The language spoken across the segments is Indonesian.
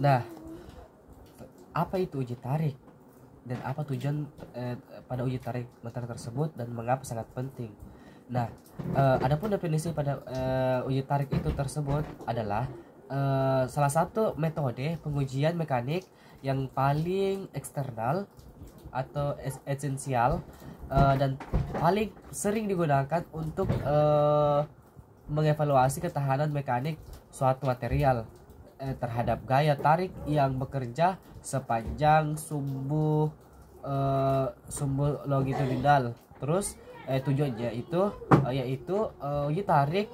Nah, apa itu uji tarik dan apa tujuan pada uji tarik material tersebut dan mengapa sangat penting? Nah, adapun definisi pada uji tarik itu tersebut adalah salah satu metode pengujian mekanik yang paling eksternal atau esensial dan paling sering digunakan untuk mengevaluasi ketahanan mekanik suatu material terhadap gaya tarik yang bekerja sepanjang sumbu longitudinal. Terus tujuannya itu yaitu uji tarik,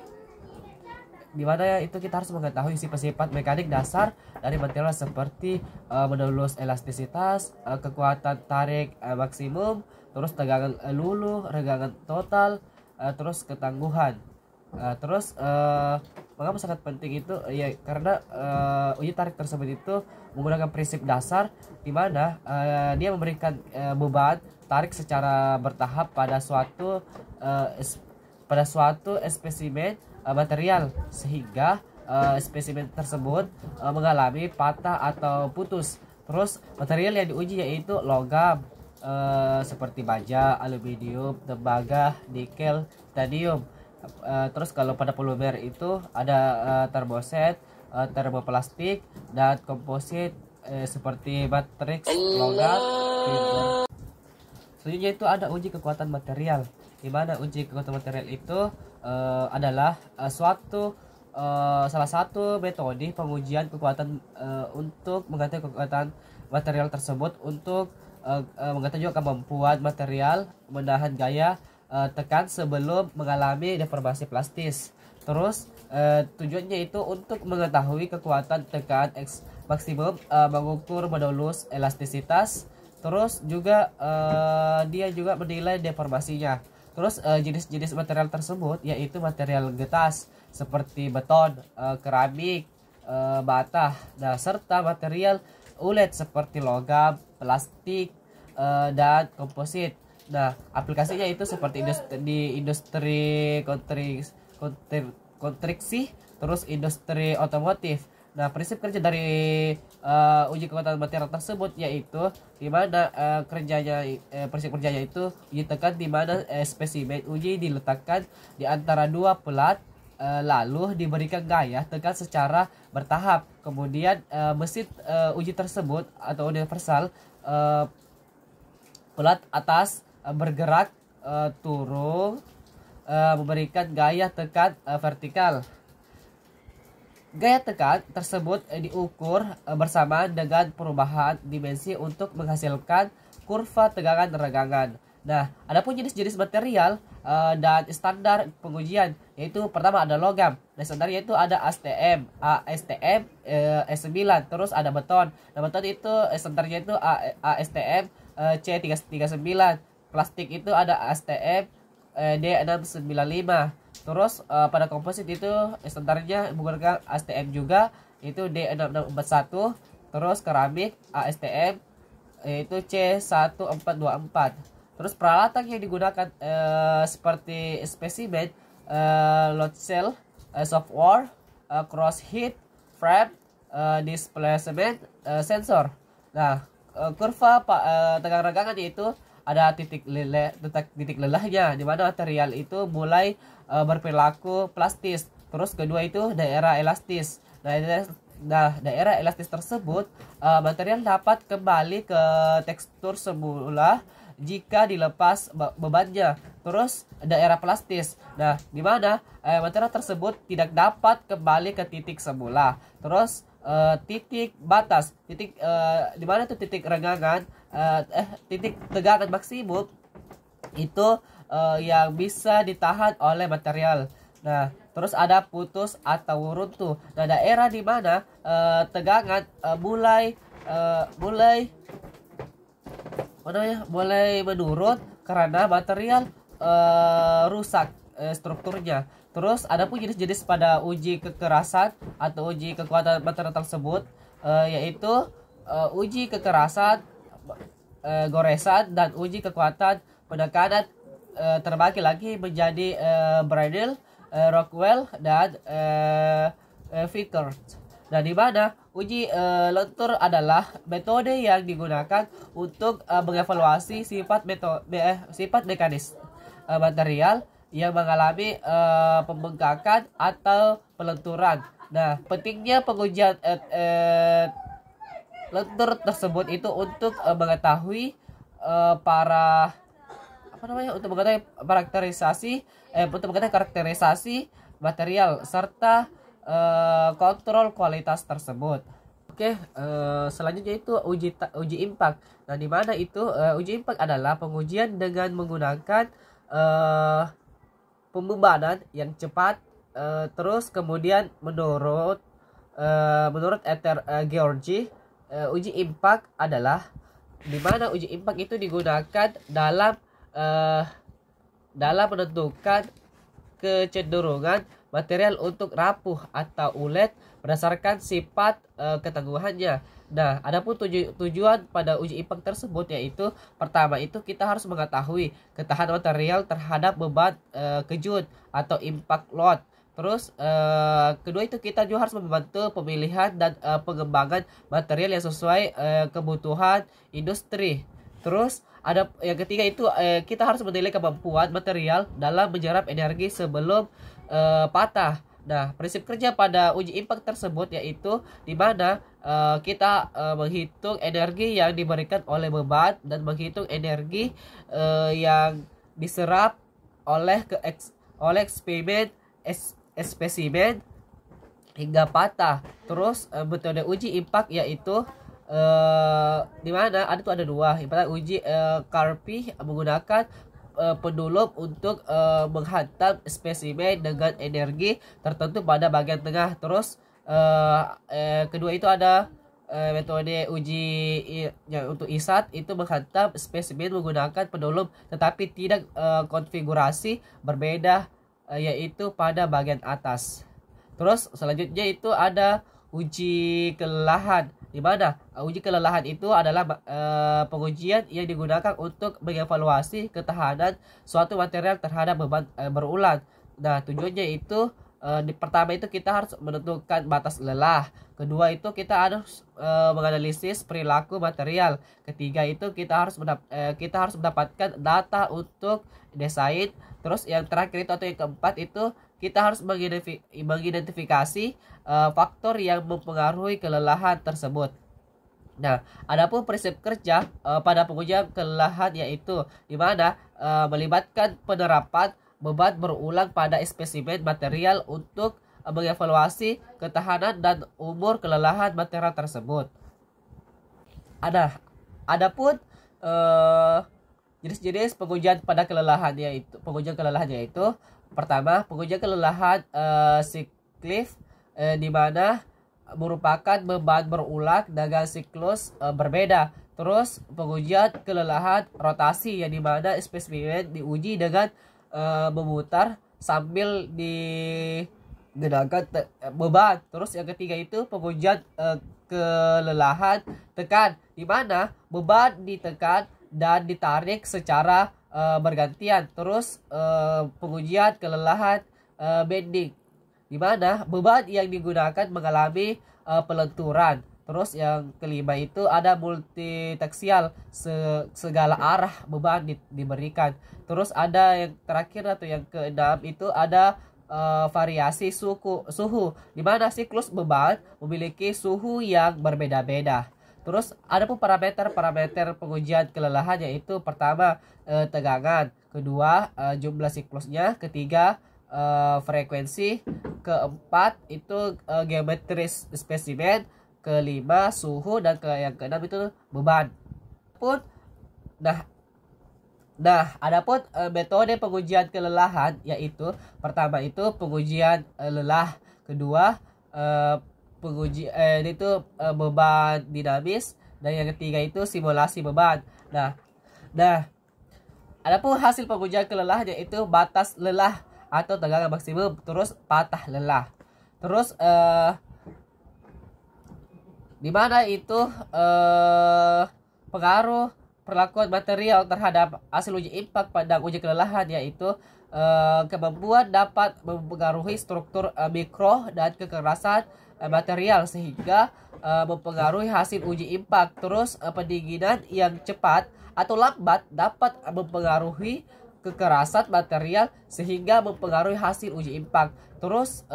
di mana itu kita harus mengetahui sifat-sifat mekanik dasar dari material seperti modulus elastisitas, kekuatan tarik maksimum, terus tegangan luluh, regangan total, terus ketangguhan. Mengapa sangat penting itu ya karena uji tarik tersebut itu menggunakan prinsip dasar di mana dia memberikan beban tarik secara bertahap pada suatu spesimen material sehingga spesimen tersebut mengalami patah atau putus. Terus material yang diuji yaitu logam seperti baja, aluminium, tembaga, nikel, titanium. Terus kalau pada polimer itu ada termoset, termoplastik, dan komposit seperti matriks, logam, fiber. Selanjutnya itu ada uji kekuatan material, di mana uji kekuatan material itu adalah salah satu metode pengujian kekuatan untuk mengetahui kekuatan material tersebut untuk mengetahui kemampuan material menahan gaya tekan sebelum mengalami deformasi plastis. Terus tujuannya itu untuk mengetahui kekuatan tekan maksimum, mengukur modulus elastisitas. Terus juga dia juga menilai deformasinya. Terus jenis-jenis material tersebut yaitu material getas seperti beton, keramik, bata, nah, serta material ulet seperti logam, plastik, dan komposit. Nah, aplikasinya itu seperti di industri konstruksi, terus industri otomotif. Nah, prinsip kerja dari uji kekuatan material tersebut yaitu di mana prinsip kerjanya itu uji tekan, di mana spesimen uji diletakkan di antara dua pelat, lalu diberikan gaya tekan secara bertahap. Kemudian mesin uji tersebut atau universal pelat atas bergerak turun memberikan gaya tekan vertikal. Gaya tekan tersebut diukur bersamaan dengan perubahan dimensi untuk menghasilkan kurva tegangan regangan. Nah, adapun jenis-jenis material dan standar pengujian yaitu pertama ada logam. Nah, standarnya itu ada ASTM, S9, terus ada beton. Nah, beton itu standarnya itu ASTM C339. Plastik itu ada ASTM D695. Terus pada komposit itu standarnya menggunakan ASTM juga, itu D6641. Terus keramik ASTM itu C1424. Terus peralatan yang digunakan seperti spesimen, load cell, software, cross heat, frame, displacement, sensor. Nah, kurva tegangan regangan itu ada titik lelahnya, di mana material itu mulai berperilaku plastis. Terus kedua itu daerah elastis. Nah, daerah elastis tersebut material dapat kembali ke tekstur semula jika dilepas bebannya. Terus daerah plastis. Nah, di mana material tersebut tidak dapat kembali ke titik semula. Terus titik batas, di mana tuh titik regangan, titik tegangan maksimum itu yang bisa ditahan oleh material. Nah, terus ada putus atau runtuh. Nah, daerah di mana tegangan mulai menurun karena material rusak strukturnya. Terus ada pun jenis-jenis pada uji kekerasan atau uji kekuatan material tersebut yaitu uji kekerasan, goresan, dan uji kekuatan penekanan terbagi lagi menjadi Bradle, Rockwell, dan Vickers. Nah, di mana uji lentur adalah metode yang digunakan untuk mengevaluasi sifat mekanis material yang mengalami pembengkakan atau pelenturan. Nah, pentingnya pengujian lentur tersebut itu untuk mengetahui para apa namanya untuk mengetahui karakterisasi material serta kontrol kualitas tersebut. Oke, selanjutnya itu uji impact. Nah, di mana itu uji impact adalah pengujian dengan menggunakan pembebanan yang cepat. Terus kemudian menurut Ether Georgi, uji impact adalah di mana uji impact itu digunakan dalam menentukan kecenderungan material untuk rapuh atau ulet berdasarkan sifat ketangguhannya. Nah, adapun tujuan pada uji impact tersebut yaitu pertama itu kita harus mengetahui ketahanan material terhadap beban kejut atau impact load. Terus kedua itu kita juga harus membantu pemilihan dan pengembangan material yang sesuai kebutuhan industri. Terus ada yang ketiga itu kita harus menilai kemampuan material dalam menyerap energi sebelum patah. Nah, prinsip kerja pada uji impact tersebut yaitu di mana kita menghitung energi yang diberikan oleh beban dan menghitung energi yang diserap oleh spesimen hingga patah. Terus metode uji impact yaitu di mana ada dua. Ibarat uji Karpi menggunakan pendulum untuk menghantam spesimen dengan energi tertentu pada bagian tengah. Terus kedua itu ada metode uji yang untuk ISAT itu menghantam spesimen menggunakan pendulum tetapi tidak konfigurasi berbeda yaitu pada bagian atas. Terus selanjutnya itu ada uji kelelahan, di mana uji kelelahan itu adalah pengujian yang digunakan untuk mengevaluasi ketahanan suatu material terhadap beban berulang. Nah, tujuannya itu pertama itu kita harus menentukan batas lelah. Kedua itu kita harus menganalisis perilaku material. Ketiga itu kita harus mendapatkan data untuk desain. Terus yang terakhir itu atau yang keempat itu kita harus mengidentifikasi faktor yang mempengaruhi kelelahan tersebut. Nah, adapun prinsip kerja pada pengujian kelelahan yaitu di mana melibatkan penerapan beban berulang pada spesimen material untuk mengevaluasi ketahanan dan umur kelelahan material tersebut. Adapun jenis-jenis pengujian kelelahan yaitu pertama, pengujian kelelahan siklic di mana merupakan beban berulang dengan siklus berbeda. Terus pengujian kelelahan rotasi yang di mana spesimen diuji dengan memutar sambil digunakan beban. Terus yang ketiga itu pengujian kelelahan tekan di mana beban ditekan dan ditarik secara bergantian. Terus pengujian kelelahan bending di mana beban yang digunakan mengalami pelenturan. Terus yang kelima itu ada multitaksial, segala arah beban diberikan. Terus ada yang terakhir atau yang keenam itu ada variasi suhu di mana siklus beban memiliki suhu yang berbeda-beda. Terus ada pun parameter pengujian kelelahan yaitu pertama tegangan, kedua jumlah siklusnya, ketiga frekuensi, keempat itu geometri spesimen, kelima suhu, dan yang keenam itu beban. Adapun metode pengujian kelelahan yaitu pertama itu pengujian lelah, kedua beban dinamis, dan yang ketiga itu simulasi beban. Adapun hasil pengujian kelelahan yaitu batas lelah atau tegangan maksimum, terus patah lelah. Terus di mana itu pengaruh perlakuan material terhadap hasil uji impact pada uji kelelahan yaitu kemampuan dapat mempengaruhi struktur mikro dan kekerasan material sehingga mempengaruhi hasil uji impak. Terus pendinginan yang cepat atau lambat dapat mempengaruhi kekerasan material sehingga mempengaruhi hasil uji impak. Terus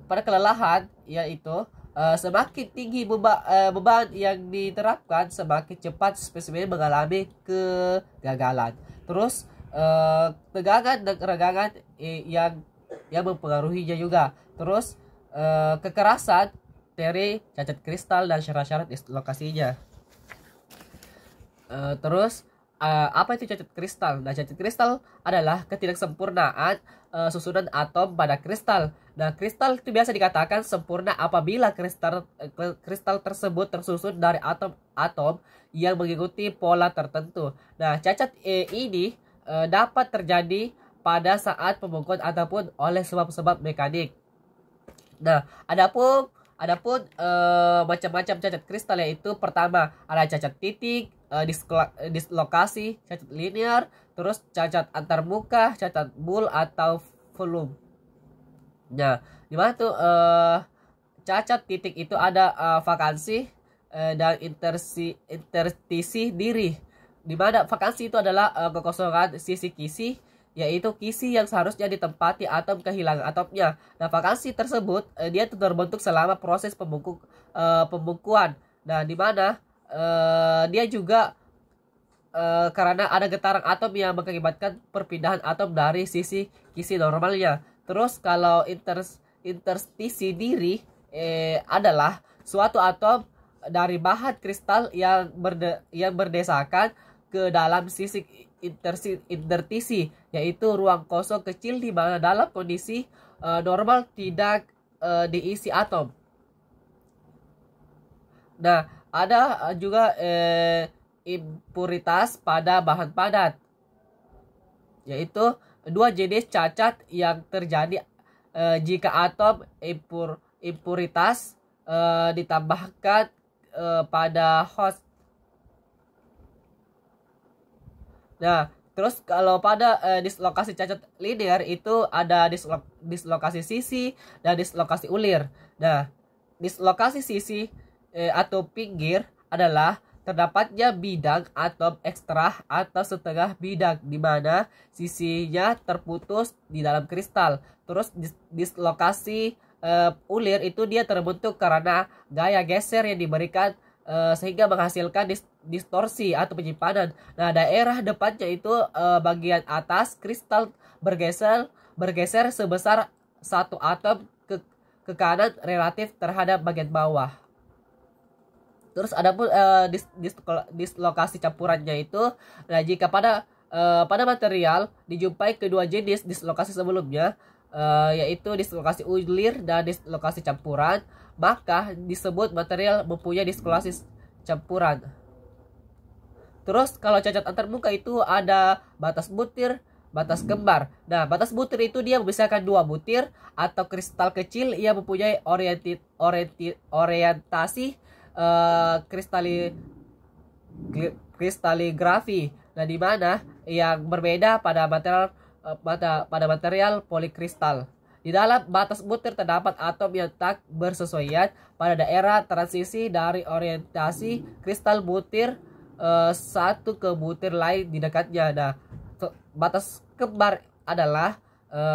pada kelelahan yaitu semakin tinggi beban yang diterapkan, semakin cepat spesimen mengalami kegagalan. Terus tegangan dan keregangan yang mempengaruhinya juga. Terus kekerasan teori cacat kristal dan syarat-syarat dislokasinya. Terus apa itu cacat kristal? Nah, cacat kristal adalah ketidaksempurnaan susunan atom pada kristal. Nah, kristal itu biasa dikatakan sempurna apabila kristal tersebut tersusun dari atom-atom yang mengikuti pola tertentu. Nah, cacat ini dapat terjadi pada saat pembengkakan ataupun oleh sebab-sebab mekanik. Nah, adapun macam-macam cacat kristal yaitu pertama ada cacat titik, dislokasi, cacat linear, terus cacat antarmuka, cacat bull atau volume. Nah, dimana tuh cacat titik itu ada vakansi dan interstisi diri. Dimana vakansi itu adalah kekosongan sisi kisi, yaitu kisi yang seharusnya ditempati atom kehilangan atomnya. Nah, vakansi tersebut dia terbentuk selama proses pembungkuan. Nah, dimana dia juga karena ada getaran atom yang mengakibatkan perpindahan atom dari sisi kisi normalnya. Terus kalau interstisi diri adalah suatu atom dari bahan kristal yang berdesakan ke dalam sisi interstisi, yaitu ruang kosong kecil di mana dalam kondisi normal tidak diisi atom. Nah, ada juga impuritas pada bahan padat, yaitu dua jenis cacat yang terjadi jika atom impuritas ditambahkan pada host. Nah, terus kalau pada dislokasi cacat linear itu ada dislokasi sisi dan dislokasi ulir. Nah, dislokasi sisi atau pinggir adalah terdapatnya bidang atom ekstra atau setengah bidang di mana sisinya terputus di dalam kristal. Terus dislokasi ulir itu dia terbentuk karena gaya geser yang diberikan sehingga menghasilkan distorsi atau penyimpanan. Nah, daerah depannya itu bagian atas kristal bergeser sebesar satu atom ke kanan relatif terhadap bagian bawah. Terus ada pun dislokasi campurannya itu, nah jika pada material dijumpai kedua jenis dislokasi sebelumnya, yaitu dislokasi ulir dan dislokasi campuran, maka disebut material mempunyai dislokasi campuran. Terus kalau cacat antarmuka itu ada batas butir, batas kembar. Nah, batas butir itu dia memisahkan dua butir atau kristal kecil yang mempunyai orientasi kristaligrafi. Nah, di mana yang berbeda pada material polikristal. Di dalam batas butir terdapat atom yang tak bersesuaian pada daerah transisi dari orientasi kristal butir satu ke butir lain di dekatnya. Nah, batas kembar adalah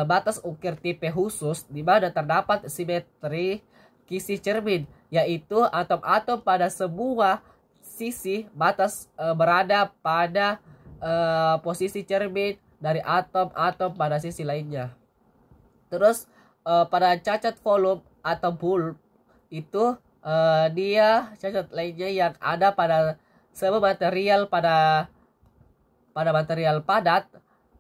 batas ukir tipe khusus di mana terdapat simetri kisi cermin, yaitu atom-atom pada sebuah sisi batas berada pada posisi cermin dari atom-atom pada sisi lainnya. Terus pada cacat volume atau bulb itu dia cacat lainnya yang ada pada sebuah material pada material padat,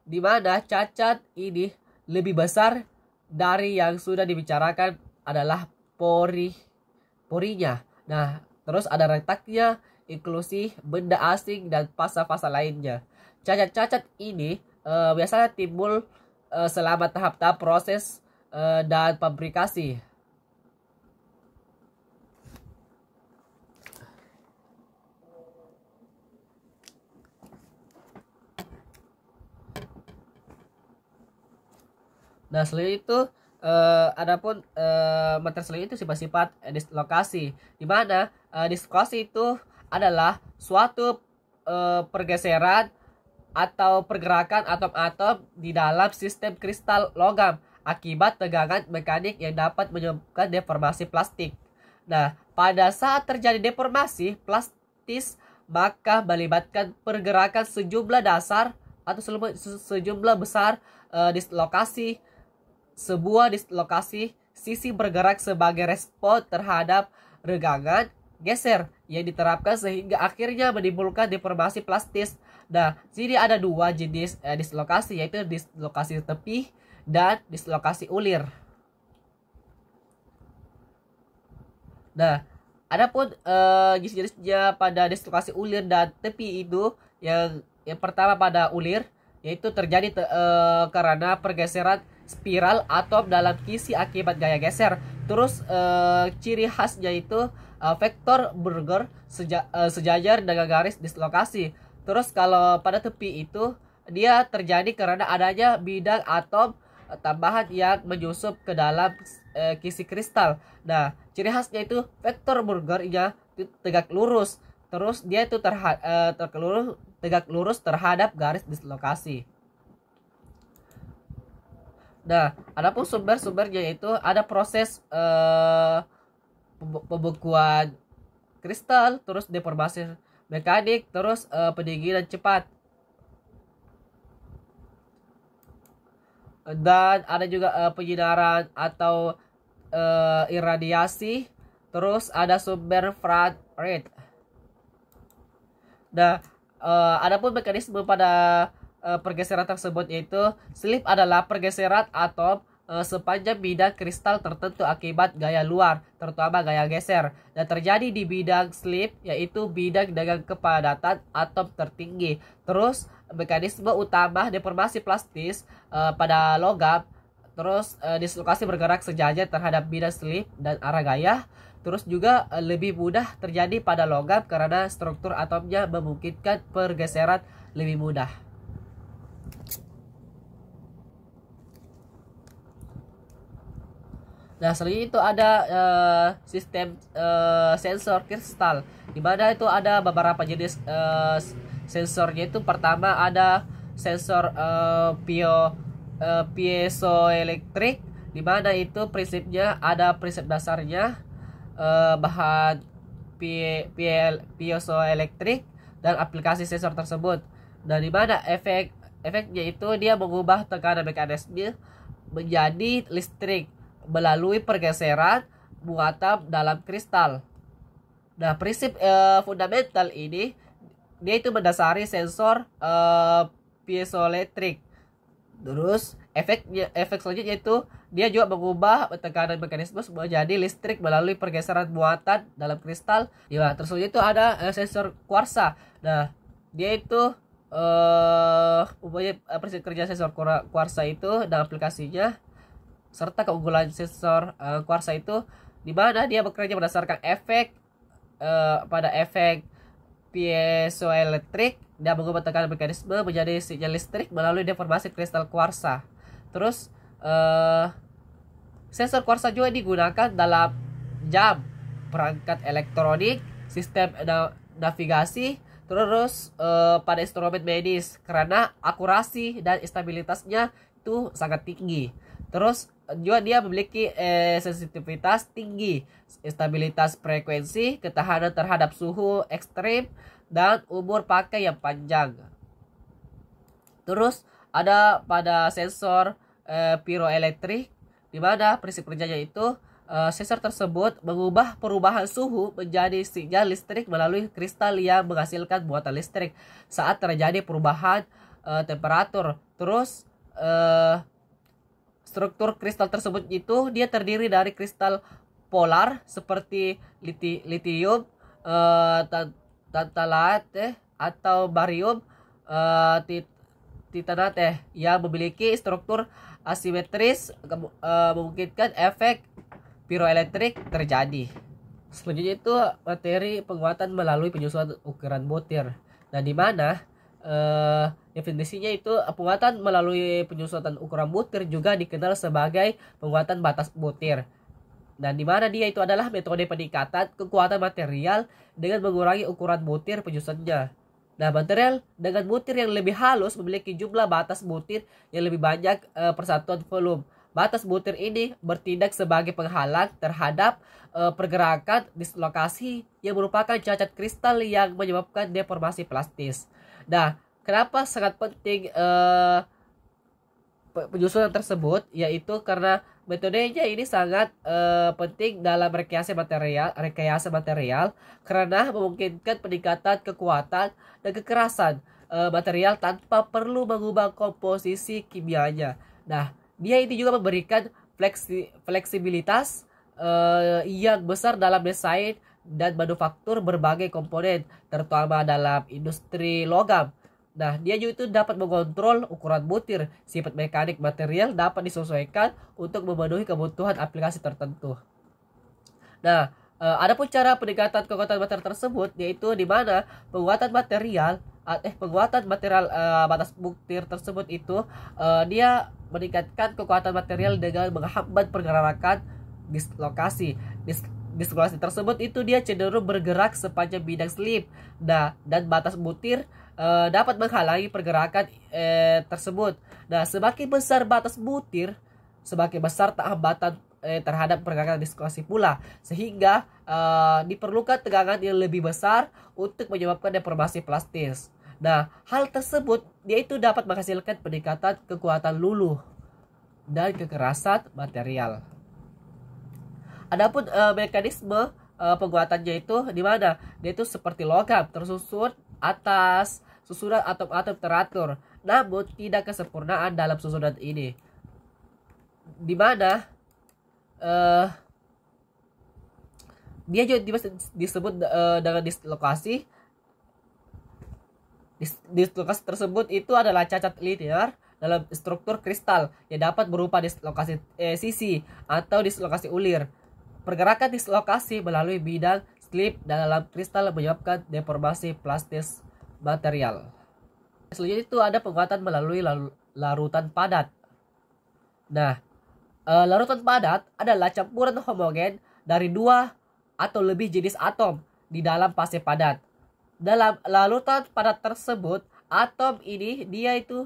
di mana cacat ini lebih besar dari yang sudah dibicarakan adalah porinya. Nah, terus ada retaknya, inklusi, benda asing, dan fasa-fasa lainnya. Cacat-cacat ini biasanya timbul selama tahap-tahap proses dan fabrikasi. Nah, selain itu Adapun materi selanjutnya itu sifat-sifat dislokasi, di mana dislokasi itu adalah suatu pergeseran atau pergerakan atom-atom di dalam sistem kristal logam akibat tegangan mekanik yang dapat menyebabkan deformasi plastik. Nah, pada saat terjadi deformasi plastis, maka melibatkan pergerakan sejumlah dasar atau sejumlah besar dislokasi. Sebuah dislokasi sisi bergerak sebagai respon terhadap regangan geser yang diterapkan sehingga akhirnya menimbulkan deformasi plastis. Nah, sini ada dua jenis dislokasi, yaitu dislokasi tepi dan dislokasi ulir. Nah, adapun jenis-jenisnya pada dislokasi ulir dan tepi itu yang pertama pada ulir, yaitu terjadi karena pergeseran spiral atom dalam kisi akibat gaya geser. Terus ciri khasnya itu vektor Burger sejajar dengan garis dislokasi. Terus kalau pada tepi itu dia terjadi karena adanya bidang atom tambahan yang menyusup ke dalam kisi kristal. Nah, ciri khasnya itu vektor Burger-nya tegak lurus. Terus dia itu tegak lurus terhadap garis dislokasi. Nah, adapun sumber-sumbernya itu ada proses pembekuan kristal, terus deformasi mekanik, terus pendinginan cepat. Dan ada juga penyinaran atau iradiasi, terus ada sumber infrared. Nah, adapun mekanisme pada pergeseran tersebut yaitu slip adalah pergeseran atom sepanjang bidang kristal tertentu akibat gaya luar, terutama gaya geser, dan terjadi di bidang slip, yaitu bidang dengan kepadatan atom tertinggi. Terus mekanisme utama deformasi plastis pada logam, terus dislokasi bergerak sejajar terhadap bidang slip dan arah gaya. Terus juga lebih mudah terjadi pada logam karena struktur atomnya memungkinkan pergeseran lebih mudah. Nah, selanjutnya itu ada sistem sensor kristal, di mana itu ada beberapa jenis sensornya. Itu pertama ada sensor piezoelektrik, di mana itu prinsipnya ada prinsip dasarnya bahan piezoelektrik dan aplikasi sensor tersebut. Dan di mana efeknya itu dia mengubah tekanan mekanisme menjadi listrik melalui pergeseran muatan dalam kristal. Nah, prinsip fundamental ini dia itu mendasari sensor piezoelektrik. Terus efek selanjutnya itu dia juga mengubah tekanan mekanisme menjadi listrik melalui pergeseran muatan dalam kristal. Ya, terus itu ada sensor kuarsa. Nah, dia itu prinsip kerja sensor kuarsa itu dan aplikasinya serta keunggulan sensor kuarsa itu di mana dia bekerja berdasarkan efek pada efek piezoelektrik dan mengubah tekanan mekanisme menjadi sinyal listrik melalui deformasi kristal kuarsa. Terus sensor kuarsa juga digunakan dalam jam, perangkat elektronik, sistem navigasi, terus pada instrumen medis karena akurasi dan stabilitasnya itu sangat tinggi. Terus juga dia memiliki sensitivitas tinggi, stabilitas frekuensi, ketahanan terhadap suhu ekstrim, dan umur pakai yang panjang. Terus ada pada sensor piroelektrik, di mana prinsip kerjanya itu sensor tersebut mengubah perubahan suhu menjadi sinyal listrik melalui kristal yang menghasilkan muatan listrik saat terjadi perubahan temperatur. Terus struktur kristal tersebut itu dia terdiri dari kristal polar seperti litium, tantalate atau barium, titanate yang memiliki struktur asimetris memungkinkan efek piroelektrik terjadi. Selanjutnya itu materi penguatan melalui penyusuan ukuran butir. Nah, di mana Definisinya itu penguatan melalui penyusutan ukuran butir juga dikenal sebagai penguatan batas butir. Dan di mana dia itu adalah metode peningkatan kekuatan material dengan mengurangi ukuran butir penyusunnya. Nah, material dengan butir yang lebih halus memiliki jumlah batas butir yang lebih banyak persatuan volume. Batas butir ini bertindak sebagai penghalang terhadap pergerakan dislokasi yang merupakan cacat kristal yang menyebabkan deformasi plastis. Nah, kenapa sangat penting penyusunan tersebut, yaitu karena metodenya ini sangat penting dalam rekayasa material karena memungkinkan peningkatan kekuatan dan kekerasan material tanpa perlu mengubah komposisi kimianya. Nah, dia ini juga memberikan fleksibilitas yang besar dalam desain dan manufaktur berbagai komponen, terutama dalam industri logam. Nah, dia juga itu dapat mengontrol ukuran butir. Sifat mekanik material dapat disesuaikan untuk memenuhi kebutuhan aplikasi tertentu. Nah, adapun cara peningkatan kekuatan material tersebut yaitu di mana penguatan material batas butir tersebut itu dia meningkatkan kekuatan material dengan menghambat pergerakan dislokasi. Dislokasi tersebut itu dia cenderung bergerak sepanjang bidang slip. Nah, dan batas butir dapat menghalangi pergerakan tersebut. Nah, semakin besar batas butir, semakin besar hambatan terhadap pergerakan dislokasi pula, sehingga diperlukan tegangan yang lebih besar untuk menyebabkan deformasi plastis. Nah, hal tersebut yaitu dapat menghasilkan peningkatan kekuatan luluh dan kekerasan material. Adapun mekanisme penguatannya itu di mana dia itu seperti logam tersusun atas susunan atom-atom teratur, namun tidak kesempurnaan dalam susunan ini, di mana dia juga disebut dengan dislokasi. Dislokasi tersebut itu adalah cacat linear dalam struktur kristal yang dapat berupa dislokasi sisi atau dislokasi ulir. Pergerakan dislokasi melalui bidang slip dalam kristal menyebabkan deformasi plastis material. Selanjutnya itu ada penguatan melalui larutan padat. Nah, larutan padat adalah campuran homogen dari dua atau lebih jenis atom di dalam fase padat. Dalam larutan padat tersebut, atom ini dia itu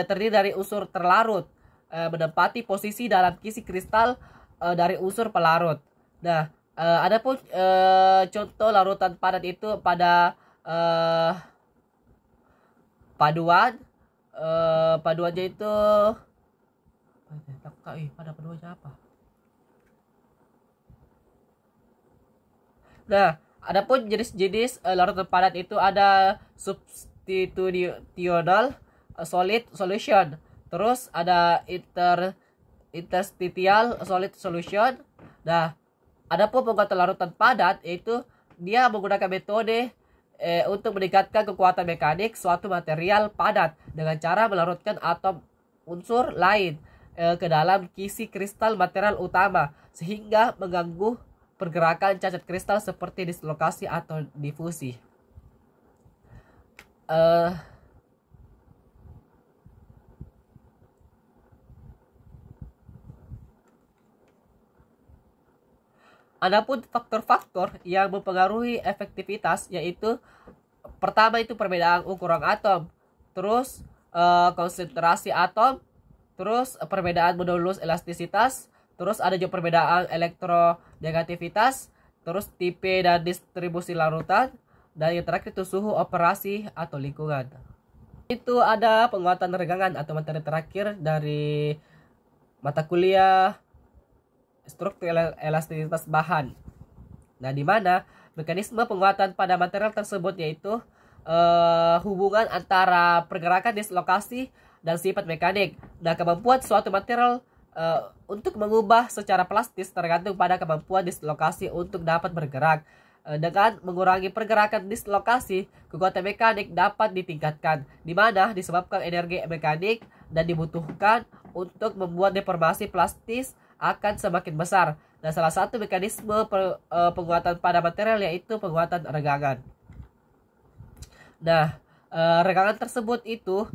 terdiri dari unsur terlarut, menempati posisi dalam kisi kristal dari unsur pelarut. Nah, adapun contoh larutan padat itu pada paduannya itu pada paduannya apa? Nah, adapun jenis-jenis larutan padat itu ada substitutional solid solution, terus ada interstitial solid solution. Nah, adapun penguatan larutan padat yaitu dia menggunakan metode untuk meningkatkan kekuatan mekanik suatu material padat dengan cara melarutkan atom unsur lain ke dalam kisi kristal material utama sehingga mengganggu pergerakan cacat kristal seperti dislokasi atau difusi. Adapun faktor-faktor yang mempengaruhi efektivitas yaitu pertama itu perbedaan ukuran atom, terus konsentrasi atom, terus perbedaan modulus elastisitas, terus ada juga perbedaan elektronegativitas, terus tipe dan distribusi larutan, dan yang terakhir itu suhu operasi atau lingkungan. Itu ada penguatan regangan atau materi terakhir dari mata kuliah struktur elastisitas bahan. Nah, di mana mekanisme penguatan pada material tersebut yaitu hubungan antara pergerakan dislokasi dan sifat mekanik. Nah, kemampuan suatu material untuk mengubah secara plastis tergantung pada kemampuan dislokasi untuk dapat bergerak. Dengan mengurangi pergerakan dislokasi, kekuatan mekanik dapat ditingkatkan, di mana disebabkan energi mekanik dan dibutuhkan untuk membuat deformasi plastis akan semakin besar. Dan salah satu mekanisme penguatan pada material yaitu penguatan regangan. Nah, Regangan tersebut itu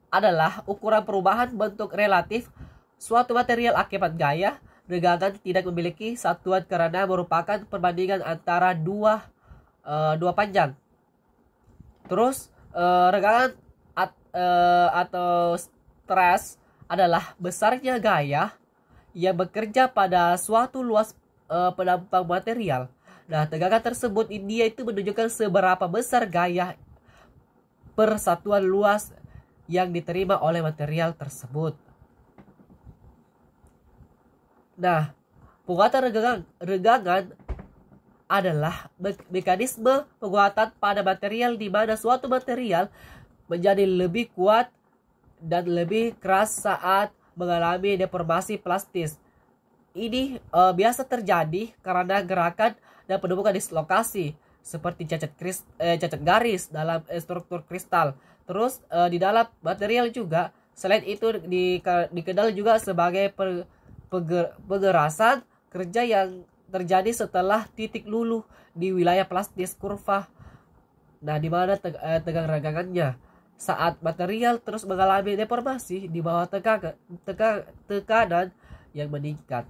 adalah ukuran perubahan bentuk relatif suatu material akibat gaya. Regangan tidak memiliki satuan karena merupakan perbandingan antara dua panjang. Terus regangan atau stress adalah besarnya gaya yang bekerja pada suatu luas penampang material. Nah, tegangan tersebut dia itu menunjukkan seberapa besar gaya persatuan luas yang diterima oleh material tersebut. Nah, penguatan regangan adalah mekanisme penguatan pada material di mana suatu material menjadi lebih kuat dan lebih keras saat mengalami deformasi plastis. Ini biasa terjadi karena gerakan dan penumpukan dislokasi seperti cacat garis dalam struktur kristal. Terus di dalam material juga, selain itu dikenal juga sebagai pegerasan kerja yang terjadi setelah titik luluh di wilayah plastis kurva. Nah, di mana tegang regangannya saat material terus mengalami deformasi di bawah tekanan yang meningkat.